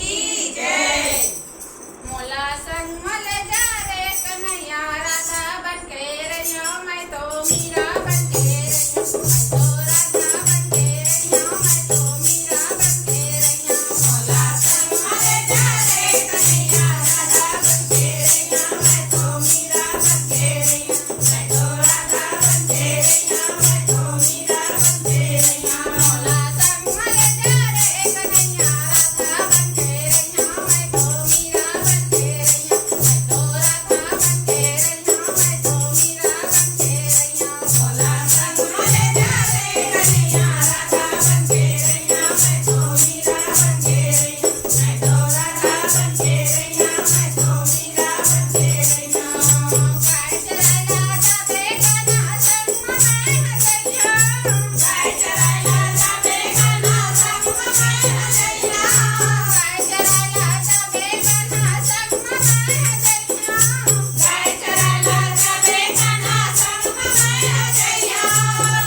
की जय। मोला संग मल जा रे कन्हैया राधा बन के रहियो मैं तो मीरा बन के रहियो मैं तो राधा बन के रहियो मैं तो मीरा बन के रहियो। मोला संग मल जा रे कन्हैया राधा बन के रहियो मैं तो मीरा बन के रहियो मैं तो राधा बन के रहियो मैं तो मीरा बन के रहियो। मोला संग मल जा रे कन्हैया राधा बन के रहियो मैं तो मीरा बन के रहियो मैं तो राधा बन के रहियो मैं तो मीरा बन के रहियो। मोला संग मल जा रे कन्हैया राधा बन के रहियो मैं तो मीरा बन के रहियो मैं तो राधा बन के रहियो मैं तो मीरा बन के रहियो। गाय चराइला जाबे गाना संग मैं हजैया गाय चराइला जाबे गाना संग मैं हजैया गाय चराइला जाबे गाना संग मैं हजैया गाय चराइला जाबे गाना संग मैं हजैया।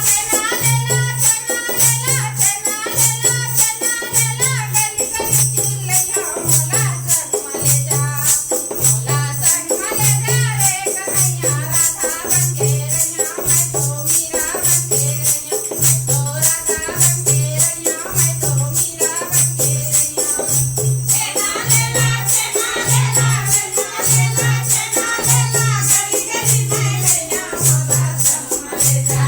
चना लेला चना लेला चना लेला गली गली चिल्लैया मोला संग मले जा मोला संग मले जा रे कन्हैया राधा बन के रहियो मैं तो मीरा बन के रहियो मैं तो राधा बन के रहियो मैं तो मीरा बन के रहियो। चना लेला चना लेला चना लेला चना लेला गली गली चिल्लैया मोला संग मले जा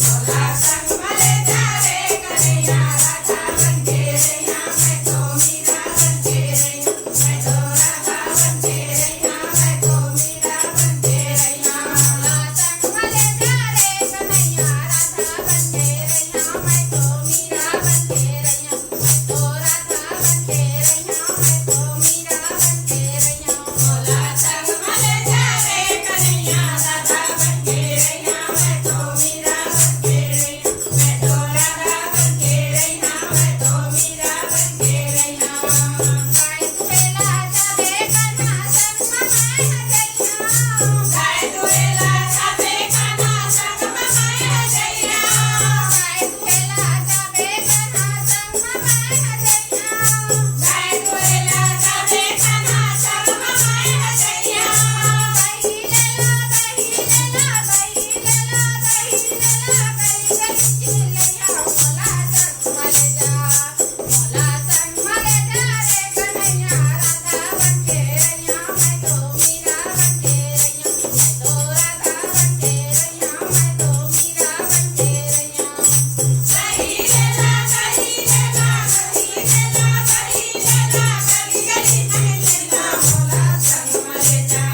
मोला संग मले जा रे कन्हैया राधा बन के रहियो मैं तो मीरा बन के रहियो मैं तो राधा बन के रहियो मैं तो मीरा बन के रहियो। मोला संग मले जा रे कन्हैया राधा बन के रहियो मैं तो मीरा बन के रहियो मैं तो राधा बन के रहियो मैं तो मीरा बन के रहियो। मोला संग मले जा रे कन्हैया राधा बन के रहियो मैं तो मीरा बन के रहियो मैं तो राधा बन के रहियो मैं तो मीरा बन के रहियो। गाय दुहेला जाबे गाना संग मैं हजैया गाय दुहेला जाबे गाना संग मैं हजैया गाय दुहेला जाबे गाना संग मैं हजैया गाय दुहेला जाबे गाना संग मैं हजैया। दही लेला दही लेला दही लेला दही लेला गली गली चिल्लैया मोला संग मले जा मोला संग मले जा रे कन्हैया राधा बन के रहियो मैं तो मीरा बन के रहियो मैं तो राधा बन के रहियो मैं तो मीरा बन के रहियो। दही लेला दही लेला दही लेला दही लेला गली गली चिल्लैया मोला संग मले जा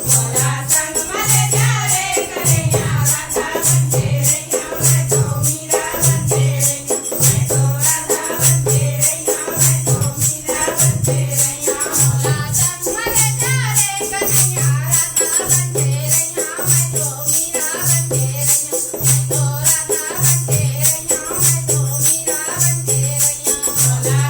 मोला संग मले जा रे कन्हैया राधा बन के रहियो मैं तो मीरा बन के रहियो मैं तो राधा बन के रहियो मैं तो मीरा बन के रहियो। मोला संग मले जा रे कन्हैया राधा बन के रहियो मैं तो मीरा बन के रहियो मैं तो राधा बन के रहियो मैं तो मीरा बन के रहियो। मोला